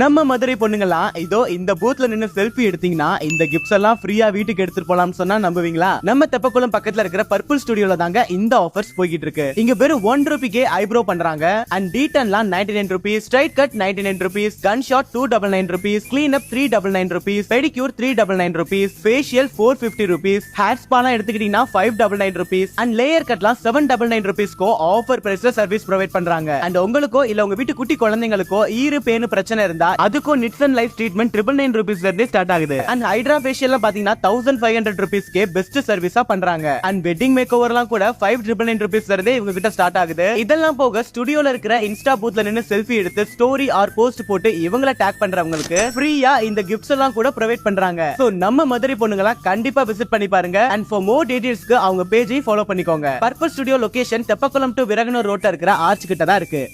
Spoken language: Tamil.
நம்ம மதுரை பொண்ணுங்கலாம் இதோ இந்த பூத்ல நின்னு செல்ஃபி எடுத்தீங்கன்னா இந்த கிஃப்ட்ஸ் எல்லாம் ஃப்ரீயா வீட்டுக்கு எடுத்துட்டு போலாம்னு சொன்னா நம்புவீங்களா? நம்ம தெப்பக்குளம் பக்கத்துல இருக்கிற பர்பிள் ஸ்டுடியோல தாங்க இந்த ஆஃபர்ஸ் போயிட்டு இருக்கு. இங்க வெறும் 1 ரூபிக்கே ஐப்ரோ பண்றாங்க. அண்ட் டீட்டன்லாம் 99 rupees, straight cut 99 rupees, gun shot 299 rupees, clean up 399 rupees, pedicure 399 rupees, facial 450 rupees, hair ஸ்பாலாம் எடுத்துக்கிட்டீங்கன்னா 599 rupees, அண்ட் லேயர் கட்லாம் 799 rupeesக்கு ஆஃபர் பிரைஸ்ல சர்வீஸ் ப்ரொவைட் பண்றாங்க. அண்ட் உங்களுக்கோ இல்ல உங்க வீட்டு குட்டி குழந்தைங்களுக்கோ ஈரு பேனு பிரச்சனை இருந்தா அதுக்கும் நிட்சன் லைஃப் ட்ரீட்மெண்ட் 999 rupeesல இருந்தே ஸ்டார்ட் ஆகுது. அண்ட் ஹைட்ரா ஃபேஷியல் பாத்தீங்கன்னா 1500 rupeesக்கே பெஸ்ட் சர்வீஸா பண்றாங்க. அண்ட் வெட்டிங் மேக் ஓவர்லாம் கூட 5999 rupeesல இருந்தே இவங்க கிட்ட ஸ்டார்ட் ஆகுது. இதெல்லாம் போக ஸ்டுடியோல இருக்கிற இன்ஸ்டா பூத்ல நின்னு செல்ஃபி எடுத்து ஸ்டோரி ஆர் போஸ்ட் போட்டு இவங்கள டாக் பண்றவங்களுக்கு ஃப்ரீயா இந்த கிஃப்ட்ஸ் எல்லாம் கூட ப்ரொவைட் பண்றாங்க. சோ நம்ம மதுரை பொண்ணுங்களா கண்டிப்பா விசிட் பண்ணி பாருங்க. அண்ட் ஃபார் மோர் டீடைல்ஸ்க்கு அவங்க பேஜை ஃபாலோ பண்ணிக்கோங்க. Purple studio location Theppakulam to Viraganur ரோட்ல இருக்கிற ஆர்ச் கிட்ட தான் இருக்கு.